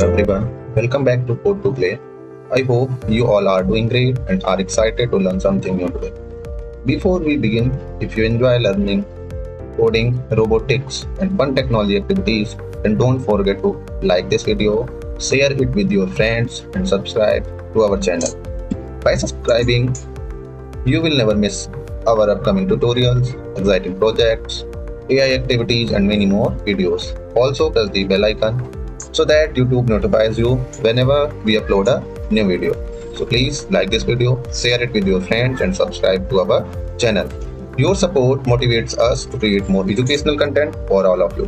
everyone, welcome back to Code to Play. I hope you all are doing great and are excited to learn something new today. Before we begin, if you enjoy learning coding, robotics, and fun technology activities, then don't forget to like this video, share it with your friends, and subscribe to our channel. By subscribing, you will never miss our upcoming tutorials, exciting projects, AI activities, and many more videos. Also, press the bell icon so that YouTube notifies you whenever we upload a new video. So please like this video, share it with your friends, and subscribe to our channel. Your support motivates us to create more educational content for all of you.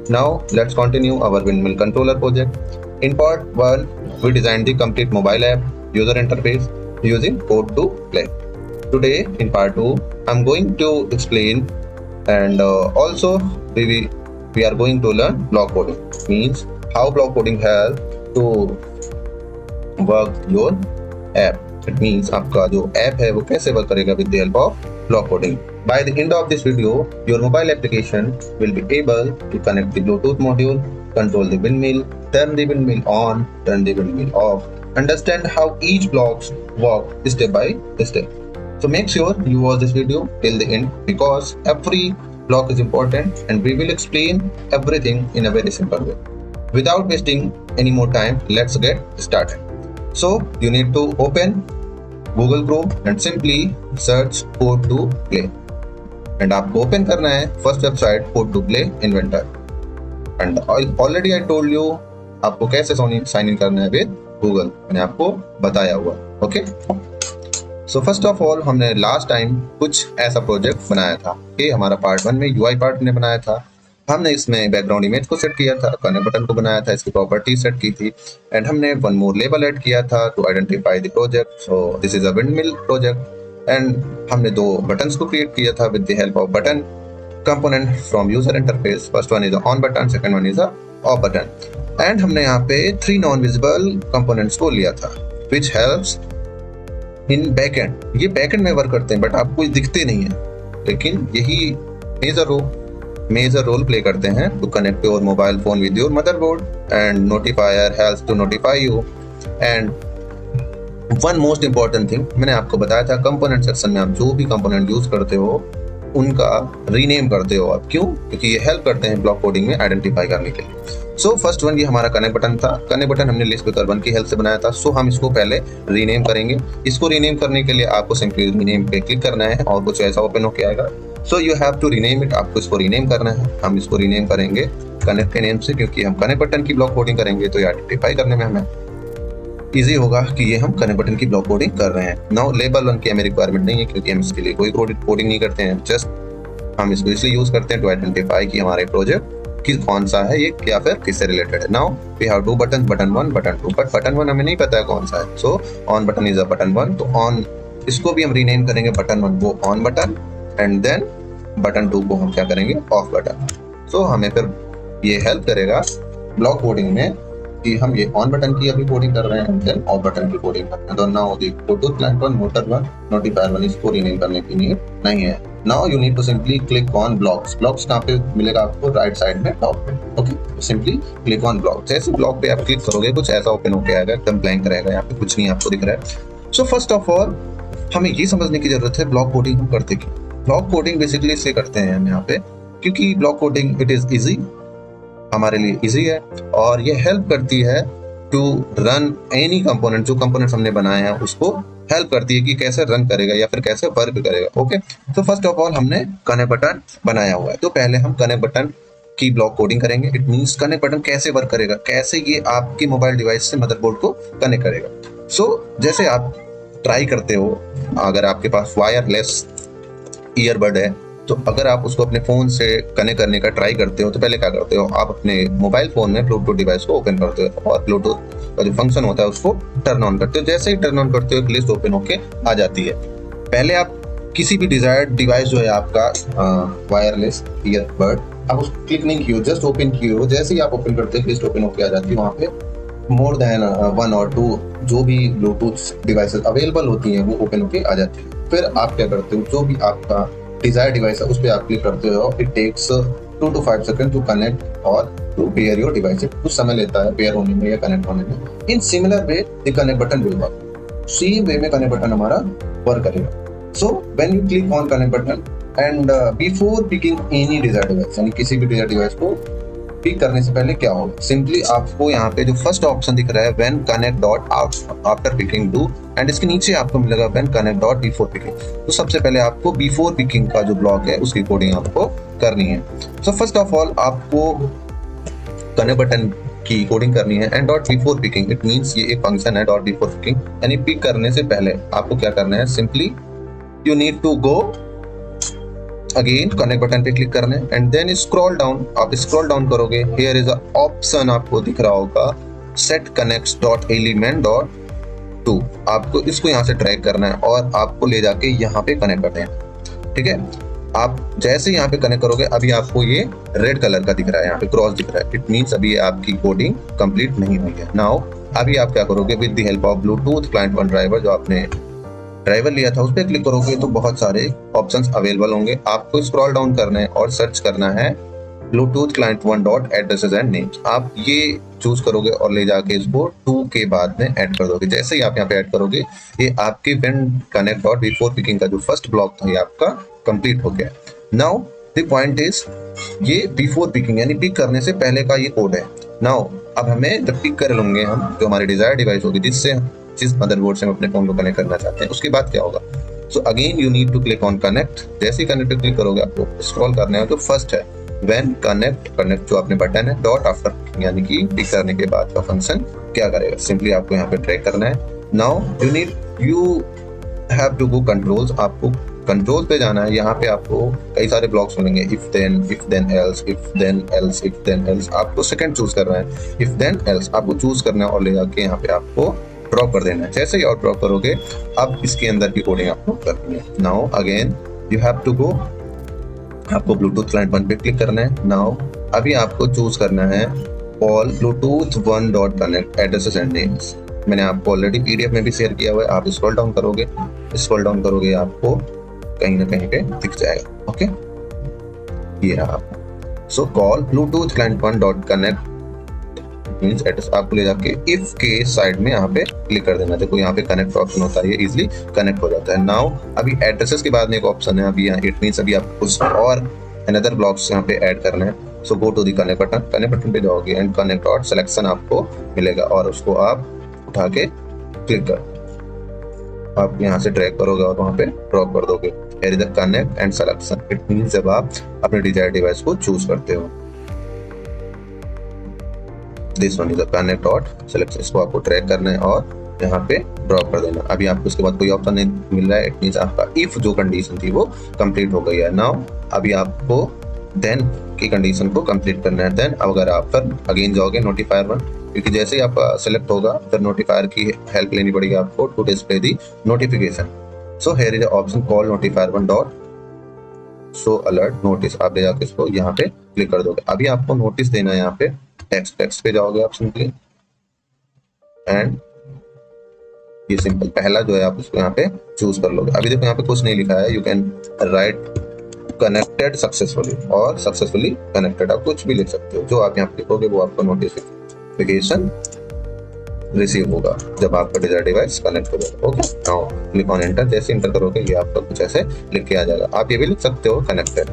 Now let's continue our windmill controller project. In part 1, we designed the complete mobile app user interface using Code to Play. Today in part 2, I'm going to explain and also we are going to learn block coding. Means how block coding helps to work your app. It means आपका जो app है वो कैसे work करेगा with the help of block coding. By the end of this video, your mobile application will be able to connect the Bluetooth module, control the windmill, turn the windmill on, turn the windmill off, understand how each blocks work step by step. So make sure you watch this video till the end because every block is important and we will explain everything in a very simple way. Without wasting any more time, let's get started. So you need to open Google Chrome and simply search Code to Play. And आपको open करना है first website Code to Play Inventor. And already I told you आपको कैसे sign in करना है with Google. मैंने आपको बताया हुआ. Okay? So first of all हमने लास्ट टाइम कुछ ऐसा प्रोजेक्ट बनाया था कि हमारा पार्ट 1 में यूआई पार्ट ने बनाया था. हमने इसमें बैकग्राउंड इमेज को सेट किया था, कनेक्ट बटन को बनाया था, इसकी प्रॉपर्टी सेट की थी एंड हमने वन मोर लेबल ऐड किया था to identify the project. So this is a windmill project and हमने दो बटन्स को क्रिएट किया था with the help of button component from user interface. First one is a on button, second one is a off button and हमने यहाँ पे 3 non visible components को लिया था विच हेल्प्स इन बैकएंड. ये बैकएंड में वर्क करते हैं बट आपको दिखते नहीं है, लेकिन यही मेजर रोल प्ले करते हैं to connect your mobile phone with your motherboard and notifier helps to notify you. And one most important thing मैंने आपको बताया था, कंपोनेंट सेक्शन में आप जो भी कंपोनेंट यूज करते हो उनका रीनेम करते हो आप. क्यों? क्योंकि ये हेल्प करते हैं ब्लॉक कोडिंग में आइडेंटिफाई करने के लिए. सो फर्स्ट वन ये हमारा कनेक्ट बटन था. कनेक्ट बटन हमने लिस्ट पिकर 1 की हेल्प से बनाया था. सो हम इसको पहले रीनेम करेंगे. इसको रीनेम करने के लिए आपको सिंपली रीनेम पे क्लिक करना है और कुछ ऐसा ओपन होके आएगा. So you have to rename it. आपको इसको रीनेम करना है. हम इसको रीनेम करेंगे कनेक्ट के नेम से क्योंकि हम कनेक्ट बटन की ब्लॉक कोडिंग करेंगे तो ये आइडेंटिफाई करने में हमें इजी होगा कि ये हम कनेक्ट बटन की ब्लॉक कोडिंग कर रहे हैं. नाउ लेबल 1 की हमें रिक्वायरमेंट नहीं है क्योंकि हम इसके लिए कोई कोडिंग नहीं करते हैं. जस्ट हम इसको इसलिए यूज करते हैं टू आइडेंटिफाई कि हमारे प्रोजेक्ट कौन सा है ये या फिर किससे रिलेटेड है. Now we have 2 button, button 1, button 2, but button 1 हमें नहीं पता है कौन सा है. So on button is a button 1. तो ऑन इसको भी हम रीनेम करेंगे बटन 1 वो on button and then button 2 को हम क्या करेंगे ऑफ बटन. सो हमें फिर ये हेल्प करेगा ब्लॉक कोडिंग में कि हम ये ऑन बटन की अभी कोडिंग कर रहे हैं एंड देन ऑफ बटन की कोडिंग कर रहे हैं. तो now the Bluetooth client 1, motor 1, notifier 1 इसको रीनेम करने की नीड नहीं है. Now you need to simply click on blocks. Blocks कहाँ पे मिलेगा आपको? राइट साइड में टॉप पे. Okay, simply click on block. जैसे ब्लॉक पे आप क्लिक करोगे कुछ ऐसा ओपन होके आएगा, एकदम ब्लैंक रहेगा, यहाँ पे कुछ नहीं आपको दिख रहा है. सो फर्स्ट ऑफ ऑल हमें ये समझने की जरूरत है ब्लॉक कोडिंग हम करते क्यों. ब्लॉक कोडिंग बेसिकली इससे करते हैं हम यहाँ पे क्योंकि block coding it is easy, हमारे लिए इजी है और ये हेल्प करती है टू रन एनी कंपोनेंट. जो कंपोनेंट्स हमने बनाए हैं उसको हेल्प करती है कि कैसे रन करेगा या फिर कैसे वर्क करेगा. ओके, तो फर्स्ट ऑफ ऑल हमने कनेक्ट बटन बनाया हुआ है तो पहले हम कनेक्ट बटन की ब्लॉक कोडिंग करेंगे. इट मींस कनेक्ट बटन कैसे वर्क करेगा, कैसे ये आपकी मोबाइल डिवाइस से मदरबोर्ड को कनेक्ट करेगा. सो जैसे आप ट्राई करते हो, अगर आपके पास वायरलेस ईयरबड है तो अगर आप उसको अपने फोन से कनेक्ट करने का ट्राई करते हो तो पहले क्या करते हो, आप अपने मोबाइल फोन में ब्लूटूथ डिवाइस को ओपन करते हो और ब्लूटूथ का जो फंक्शन होता है उसको टर्न ऑन करते हो. जैसे ही टर्न ऑन करते हो एक लिस्ट ओपन होके आ जाती है. पहले आप किसी भी डिजायर्ड डिवाइस जो है आपका वायरलेस ईयरबड, आप उसको क्लिक नहीं किए हो, जस्ट ओपन किए हो. जैसे ही आप ओपन करते हो लिस्ट ओपन होके आ जाती है. वहाँ पे मोर देन 1 और 2 जो भी ब्लूटूथ डिवाइसेस अवेलेबल होती हैं वो ओपन होके आ जाती है. फिर आप क्या करते हो, जो भी आपका डिजायर डिवाइस है उस पर आप क्लिक करते हो. It takes 2 to 5 seconds to connect or to pair your devices. कुछ समय लेता है पेयर होने में या कनेक्ट होने में. In similar way, the connect button will work. Same way में connect button हमारा वर्क करेगा. So when you click on connect button and before picking any desired device, यानी किसी भी desired device को पिक करने से पहले क्या होगा, सिंपली आपको यहाँ पे जो फर्स्ट ऑप्शन दिख रहा है when connect dot after picking do, and इसके नीचे आपको मिलेगा when connect dot before picking. तो सबसे पहले आपको बिफोर पिकिंग का जो ब्लॉक है उसकी कोडिंग आपको करनी है. सो फर्स्ट ऑफ ऑल आपको कनेक्ट बटन की कोडिंग करनी है and dot before picking. It means ये एक फंक्शन है डॉट बिफोर पिकिंग, यानी पिक करने से पहले आपको क्या करना है, simply you need to go again connect button पे क्लिक करना है एंड देन स्क्रॉल डाउन. आप स्क्रॉल डाउन करोगे, हियर इज अ ऑप्शन आपको दिख रहा होगा set connects dot element dot to. आपको इसको यहाँ से ड्रैग करना है और आपको ले जाके यहाँ पे कनेक्ट करना है. ठीक है, आप जैसे यहाँ पे कनेक्ट करोगे अभी आपको ये रेड कलर का दिख रहा है, यहाँ पे क्रॉस दिख रहा है. इट मीन्स अभी आपकी कोडिंग कंप्लीट नहीं हुई है. नाउ अभी आप क्या करोगे, with the help of Bluetooth client one driver, जो आपने ड्राइवर लिया था उस पर क्लिक करोगे तो बहुत सारे ऑप्शंस अवेलेबल होंगे. आपको स्क्रॉल डाउन करना है और सर्च करना है Bluetooth client one dot addresses and names. आप ये चूज करोगे और ले जाके इसको 2 के बाद में ऐड कर दोगे. जैसे ही आप यहाँ पे ऐड करोगे ये आपके when connect dot before picking का जो फर्स्ट ब्लॉक था ये आपका कंप्लीट हो गया. नाउ द पॉइंट इज ये बिफोर पिकिंग यानी पिक करने से पहले का ये कोड है. नाउ अब हमें जब पिक कर लेंगे हम जो हमारी डिजायर डिवाइस होगी जिस मदरबोर्ड से हम अपने फोन को कनेक्ट करना चाहते हैं, उसके बाद क्या होगा. So again you need to click on connect. जैसे ही कनेक्ट पे क्लिक करोगे आपको स्क्रॉल करना है. तो फर्स्ट है व्हेन कनेक्ट जो आपने बटन है डॉट आफ्टर, यानी कि पिक करने के बाद का फंक्शन क्या करेगा, सिंपली आपको यहाँ पे ट्रैक करना है. Now you have to go controls. आपको कंट्रोल पे जाना है. यहाँ पे आपको कई सारे ब्लॉक्स मिलेंगे, if then else, if then else, if then else. आपको सेकंड चूज करना है, इफ देन एल्स आपको चूज करना है और ले जाके यहाँ पे आपको ड्रॉप कर देना है. जैसे ही आप ड्रॉप करोगे अब इसके अंदर की कोडिंग आपको करनी है. Now again you have to go, आपको ब्लूटूथ क्लाइंट वन पे क्लिक करना है. नाउ अभी आपको चूज करना है all Bluetooth one dot connect addresses and names. मैंने आपको ऑलरेडी पीडीएफ में भी शेयर किया हुआ है. आप स्क्रॉल डाउन करोगे आपको कहीं ना कहीं पे दिख जाएगा. ओके, ये रहा. So call Bluetooth client one dot connect means address. आपको ले जाके इफ के साइड में यहाँ पे क्लिक कर देना. देखो यहाँ पे कनेक्ट ऑप्शन होता है, ये इजीली कनेक्ट हो जाता है. नाउ अभी एड्रेसेस के बाद में एक ऑप्शन है अभी यहाँ, इट मींस अभी आपको कुछ और अनदर ब्लॉक्स यहाँ पे ऐड करना है. So go to the connect button पे जाओगे एंड कनेक्ट डॉट सिलेक्शन आपको मिलेगा और उसको आप उठा के क्लिक कर आप यहाँ से ड्रैग करोगे और वहाँ पे ड्रॉप कर दोगे. Here is the connect and selection. It means जब आप अपने डिजायर्ड डिवाइस को चूज करते हो. This one is the connect dot selection. इसको आपको ट्रैक करना है और यहाँ पे ड्रॉप कर देना. अभी आपको उसके बाद कोई ऑप्शन नहीं मिल रहा है. इट मींस आपका इफ जो कंडीशन थी वो कंप्लीट हो गई है. नाउ अभी आपको देन की कंडीशन को कंप्लीट करना है. देन अगर आप फिर अगेन जाओगे नोटिफायर वन, क्योंकि जैसे ही आपका सिलेक्ट होगा फिर नोटिफायर की हेल्प लेनी पड़ेगी आपको to display the notification. So here is option call notifier one dot show alert notice. आप ले जाके इसको यहाँ पे क्लिक कर दोगे. अभी आपको नोटिस देना है यहाँ पे टेक्स्ट पे जाओगे आप सिंपली एंड ये सिंपल पहला जो है आप उसको यहाँ पे चूज कर लोगे. अभी देखो यहाँ पे कुछ नहीं लिखा है. You can write connected successfully और सक्सेसफुली कनेक्टेड. आप कुछ भी लिख सकते हो. जो आप यहाँ पे लिखोगे वो आपको नोटिफिकेशन रिसीव होगा जब आपका डिजायर डिवाइस कनेक्ट हो जाएगा. Okay, now click on enter. जैसे एंटर करोगे ये आपका कुछ ऐसे लिख के आ जाएगा. आप ये भी लिख सकते हो कनेक्टेड.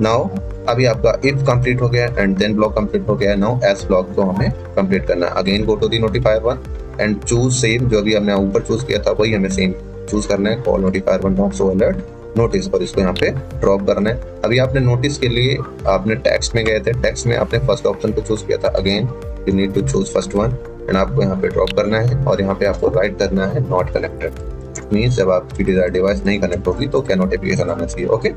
नाउ अभी आपका इफ कंप्लीट हो गया एंड देन ब्लॉक कंप्लीट हो गया. नाउ एस ब्लॉक को हमें कंप्लीट करना है. Again go to the notifier one and choose same जो भी हमने ऊपर चूज किया था वही हमें सेम चूज करना है. Call notifier one dot show alert notice और इसको यहाँ पे ड्रॉप करना है. अभी आपने नोटिस के लिए आपने टेक्स्ट में गए थे. टेक्स्ट में आपने फर्स्ट ऑप्शन को चूज किया था. Again you need to choose first one and आपको यहाँ पे ड्रॉप करना है और यहाँ पे आपको राइट करना है नॉट कनेक्टेड. मींस जब आपकी डिजायर डिवाइस नहीं कनेक्ट होगी तो क्या नोटिफिकेशन आना चाहिए. ओके,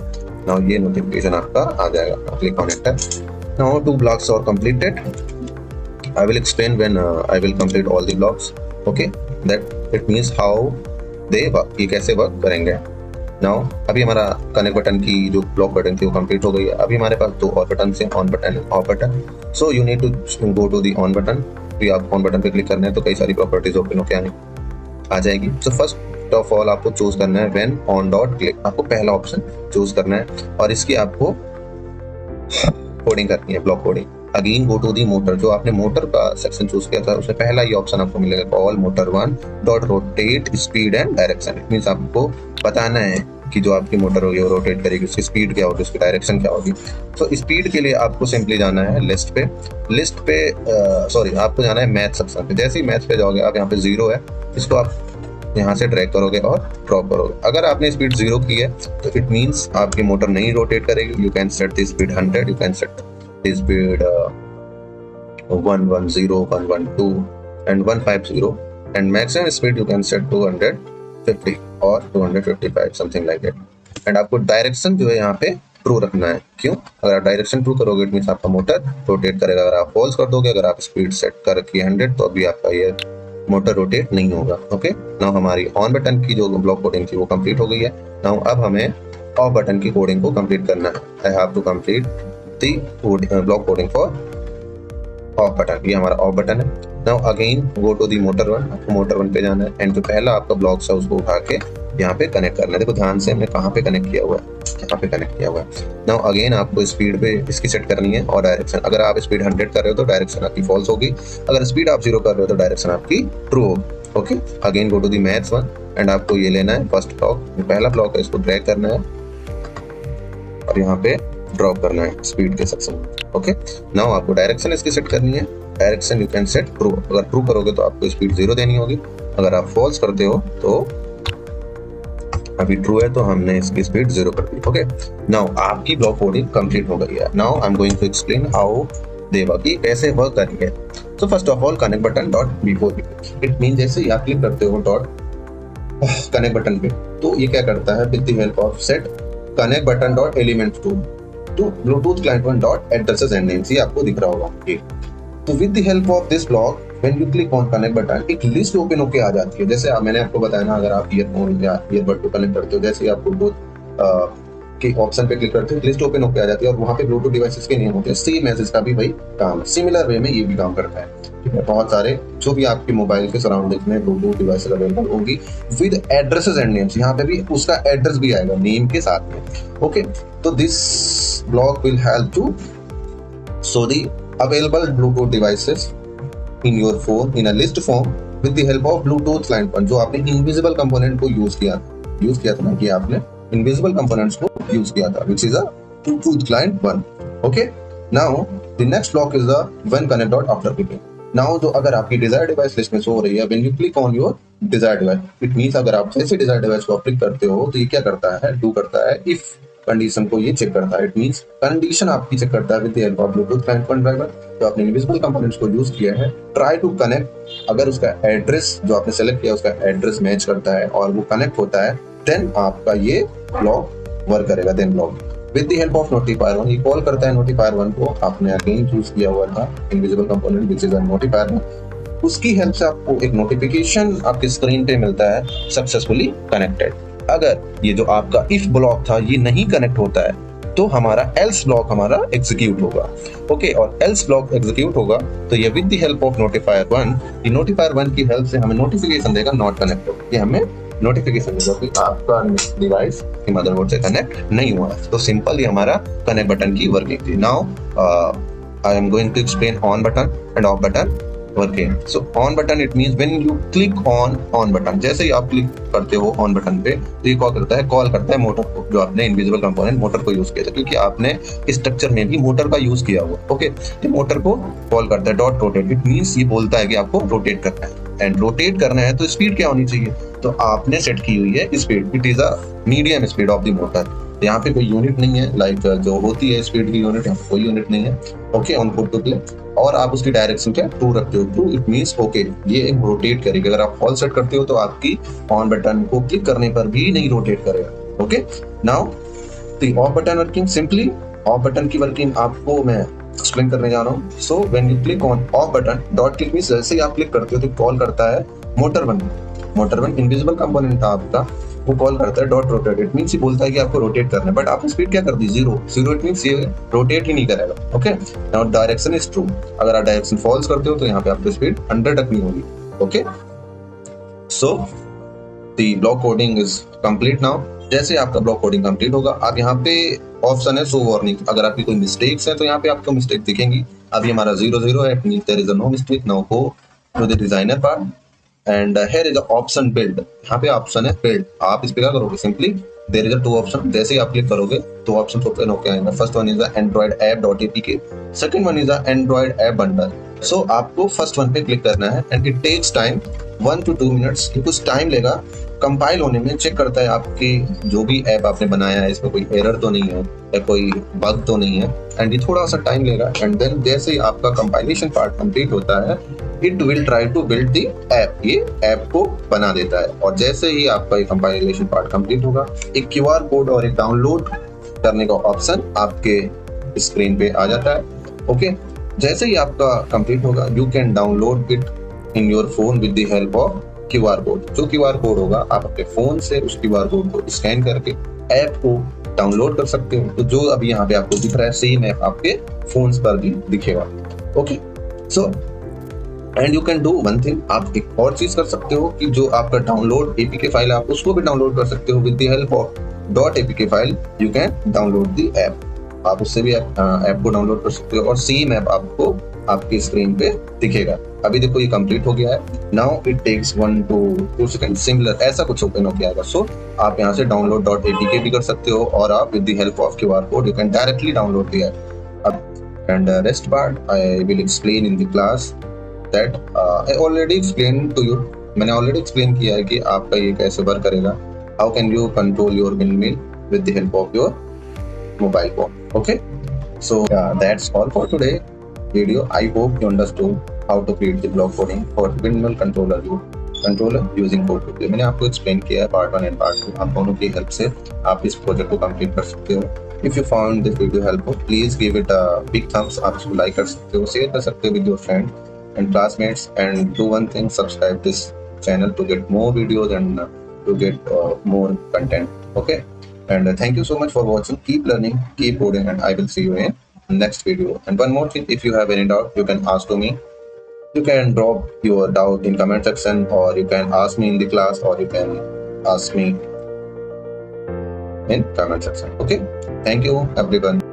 नाउ ये नोटिफिकेशन आपका आ जाएगा. Click on enter. Now 2 blocks are completed. I will explain when I will complete all the blocks. Okay, that it means how they work. ये कैसे वर्क करेंगे. नाउ अभी हमारा कनेक्ट बटन की जो ब्लॉक बटन थी वो कंप्लीट हो गई है. अभी हमारे पास 2 और बटन है, on button and off button. So you need to go to the on button. तो आप ऑन बटन पे क्लिक करना है तो कई सारी प्रॉपर्टीज ओपन होकर आ जाएगी. सो फर्स्ट ऑफ ऑल आपको चूज करना है व्हेन ऑन डॉट क्लिक. आपको पहला ऑप्शन चूज करना है और इसकी आपको कोडिंग करनी है, block coding. Again go to the motor, जो आपने मोटर का सेक्शन चूज किया था उसमें पहला ही ऑप्शन आपको मिलेगा call motor one dot rotate speed and direction. It means आपको बताना है कि जो आपकी मोटर होगी वो रोटेट करेगी, उसकी स्पीड क्या होगी, उसकी डायरेक्शन क्या होगी। तो स्पीड के लिए आपको सिंपली जाना है लिस्ट पे सॉरी आपको जाना है मैथ सेक्शन पे। जैसे ही मैथ पे जाओगे आप यहाँ पे 0 है, इसको आप यहाँ से ड्रैग करोगे और ड्रॉप करोगे। अगर आपने स्पीड 0 की है तो इट मीन्स आपकी मोटर नहीं रोटेट करेगी। You can set the speed 100, you can set the speed 110, 112 and 150 and maximum speed you can set 250 और 255 something like that। एंड आपको डायरेक्शन जो है यहाँ पे ट्रू रखना है। क्यों? अगर आप डायरेक्शन ट्रू करोगे इट मीन्स आपका मोटर रोटेट करेगा। अगर आप फॉल्स कर दोगे, अगर आप स्पीड सेट कर रखी है 100 तो अभी आपका ये मोटर रोटेट नहीं होगा। ओके, नाउ हमारी ऑन बटन की जो ब्लॉक कोडिंग थी वो कंप्लीट हो गई है। नाउ अब हमें ऑफ बटन की कोडिंग को कंप्लीट करना है। I have to complete the block coding for off button. ये हमारा ऑफ बटन है। Now again go to the motor one, आपको मोटर वन पे जाना है एंड जो पहला आपका ब्लॉक है उसको उठा के यहाँ पे कनेक्ट करना है। देखो ध्यान से हमने कहाँ पे कनेक्ट किया हुआ है, यहाँ पे कनेक्ट किया हुआ है। नाउ अगेन आपको स्पीड पे इसकी सेट करनी है और डायरेक्शन। अगर आप स्पीड 100 कर रहे हो तो डायरेक्शन आपकी फॉल्स होगी, अगर स्पीड आप 0 कर रहे हो तो डायरेक्शन आपकी ट्रू होगी। Okay, again go to the maths one and आपको ये लेना है फर्स्ट ब्लॉक, पहला ब्लॉक है, इसको ड्रैग करना है और यहाँ पे ड्रॉप करना है स्पीड के सेक्शन में। ओके, नाउ आपको डायरेक्शन इसकी सेट करनी है। Direction you can set true. अगर ट्रू करोगे तो आपको स्पीड 0 देनी होगी, अगर आप फॉल्स करते हो तो अभी ट्रू है तो हमने इसकी स्पीड 0 कर दी। ओके, नाउ आपकी ब्लॉक कोडिंग कंप्लीट हो गई है। Now I am going to explain how they work, कैसे वर्क करेंगे। तो first of all connect button dot before it mean जैसे ही आप क्लिक करते हो डॉट कनेक्ट बटन पे तो ये क्या करता है, with the help of set connect button dot elements to Bluetooth client one dot addresses and names, ये आपको दिख रहा होगा। तो with the help of this block when you click on connect button एक लिस्ट ओपन होके आ जाती है। जैसे मैंने आपको बताया ना, अगर आप ईयरफोन या ईयरबड को कनेक्ट करते हो, जैसे ही आप ब्लूटूथ के ऑप्शन पे क्लिक करते हो लिस्ट ओपन होके आ जाती है और वहाँ पे ब्लूटूथ डिवाइसेस के नेम होते हैं। सेम एज इसका भी भाई काम सिमिलर वे में ये भी काम करता है। ठीक है, बहुत सारे जो भी आपके मोबाइल के सराउंडिंग में ब्लूटूथ डिवाइसेस अवेलेबल होगी विद एड्रेसेस एंड नेम्स, यहाँ पे भी उसका एड्रेस भी आएगा नेम के साथ में। ओके, तो this block will help to show the available Bluetooth devices in your phone in a list form with the help of Bluetooth client one, जो आपने invisible component को यूज किया था ना, कि आपने invisible components को यूज किया था, which is a Bluetooth client one. Okay, now the next block is the when connect dot after clicking. Now जो अगर आपकी desired device list में शो हो रही है when you click on your desired device, it means अगर आप जैसे desired device को क्लिक करते हो तो ये क्या करता है, do करता है if कंडीशन को ये चेक करता है। इट मींस कंडीशन आपकी चेक करता है with the help of Bluetooth client one driver. तो आपने इनविजिबल कंपोनेंट्स को यूज किया है, ट्राई टू कनेक्ट। अगर उसका एड्रेस जो आपने सेलेक्ट किया उसका एड्रेस मैच करता है और वो कनेक्ट होता है देन आपका ये ब्लॉक वर्क करेगा। Then block with the help of notifier one, ये कॉल करता है नोटिफायर वन को। आपने अगेन चूज किया हुआ था invisible component which is a notifier one, उसकी हेल्प से आपको एक नोटिफिकेशन आपकी स्क्रीन पे मिलता है सक्सेसफुली कनेक्टेड। अगर ये जो आपका इफ ब्लॉक था ये नहीं कनेक्ट होता है तो हमारा एल्स ब्लॉक हमारा एग्जीक्यूट होगा। ओके, और एल्स ब्लॉक एग्जीक्यूट होगा तो ये with the help of notifier one, ये नोटिफायर वन की हेल्प से हमें नोटिफिकेशन देगा नॉट कनेक्टेड। ये हमें नोटिफिकेशन देगा कि आपका डिवाइस की मदरबोर्ड से कनेक्ट नहीं हुआ। तो सिंपल ये हमारा कनेक्ट बटन की वर्किंग थी। Now I am going to explain on button and off button working. So on button it means when you click on button, जैसे ही आप क्लिक करते हो ऑन बटन पे तो ये कॉल करता है मोटर को, जो आपने इनविजिबल कंपोनेंट मोटर को यूज किया था, क्योंकि आपने स्ट्रक्चर में भी मोटर का यूज किया हुआ। ओके, तो मोटर को कॉल करता है डॉट रोटेट। इट मींस ये बोलता है कि आपको रोटेट करना है एंड रोटेट करना है तो स्पीड क्या होनी चाहिए, तो आपने सेट की हुई है speed. It is a medium speed of the motor. यहाँ पे कोई यूनिट नहीं है, लाइक जो होती है स्पीड की यूनिट, यहाँ पे कोई यूनिट नहीं है। Okay, on put to play. और आप उसकी डायरेक्शन क्या ट्रू रखते हो, ट्रू इट मींस ओके ये रोटेट करेगी। अगर आप फॉल्स सेट करते हो तो आपकी ऑन बटन को क्लिक करने पर भी नहीं रोटेट करेगा। Okay, now the of button working. Simply of button की वर्किंग आपको मैं एक्सप्लेन करने जा रहा हूँ। So when you click on off button dot click means जैसे ही आप क्लिक करते हो तो कॉल करता है मोटर वन इनविजिबल कंपोनेंट था आपका, वो कॉल करता है डॉट रोटेट। इट मींस ये बोलता है कि आपको रोटेट करना है, बट आपने स्पीड क्या कर दी 0। इट मींस ये रोटेट ही नहीं करेगा। Okay, now direction is true. अगर आप डायरेक्शन फॉल्स करते हो तो यहाँ पे आपकी स्पीड 100 रखनी होगी। Okay, so the block coding is complete now जैसे आपका ब्लॉक कोडिंग कंप्लीट होगा, आप यहाँ पे ऑप्शन है शो वार्निंग, अगर आपकी कोई मिस्टेक्स है तो यहाँ पे आपको मिस्टेक दिखेंगी। अभी हमारा 0 है, there is no mistake. Now go to the designer part and here is option build. यहाँ पे ऑप्शन है बिल्ड, आप इस पे क्या करोगे, सिंपली देयर इज 2 ऑप्शन, जैसे ही आप क्लिक करोगे तो ऑप्शन ओपन होकर आएगा। First one is Android app dot APK, second one is Android app bundle. So आपको फर्स्ट वन पे क्लिक करना है and it takes time 1 to 2 minutes, कुछ टाइम लेगा कंपाइल होने में। चेक करता है आपकी जो भी ऐप आपने बनाया है इसमें कोई एरर तो नहीं है या कोई बग तो नहीं है, एंड ये थोड़ा सा टाइम लेगा। एंड देन जैसे ही आपका कंपाइलेशन पार्ट कंप्लीट होता है, it will try to build the app, ये ऐप को बना देता है। और जैसे ही आपका ये कंपाइलेशन पार्ट कंप्लीट होगा, एक क्यूआर कोड और एक डाउनलोड करने का ऑप्शन आपके स्क्रीन पे आ जाता है। ओके, जैसे ही आपका कंप्लीट होगा, you can download it in your phone with the help of QR code. जो क्यूआर कोड होगा, आप अपने फोन से उस क्यूआर कोड को स्कैन करके ऐप को डाउनलोड कर सकते हो। तो जो अभी यहाँ पे आपको दिख रहा है, सेम ऐप आपके फोन्स पर भी दिखेगा। Okay, so and you can do one thing, आप एक और चीज कर सकते हो कि जो आपका डाउनलोड एपीके फाइल है, आप उसको भी डाउनलोड कर सकते हो। With the help of .apk file you can download the app. आप उससे भी ऐप को डाउनलोड कर सकते हो और सेम ऐप आपको आपकी स्क्रीन पे दिखेगा। अभी देखो ये कंप्लीट हो गया है। Now it takes 1 to 2 second, similar ऐसा कुछ ओपन हो गया। सो आप यहाँ से डाउनलोड .apk भी कर सकते हो और आप with the help of QR code you can directly download the app. अब and rest part I will explain in the class that I already explain to you. मैंने ऑलरेडी एक्सप्लेन किया है कि आपका ये कैसे वर्क करेगा। How can you control your windmill with the help of your mobile phone. Okay, so that's all for today video. I hope you understood how to create the block coding for windmill controller using Code2Play. मैंने आपको explain किया है part 1 and part 2। आप दोनों की help से आप इस प्रोजेक्ट को कंप्लीट कर सकते हो। If you found this video helpful, please give it a big thumbs. आप इसको लाइक कर सकते हो, शेयर कर सकते हो with your friend and classmates, and do one thing, subscribe this channel to get more videos and to get more content. Okay, and thank you so much for watching. Keep learning, keep coding, and I will see you in next video. And one more thing, if you have any doubt, you can ask to me. You can drop your doubt in comment section, or you can ask me in the class, or you can ask me in comment section. Okay, thank you everyone.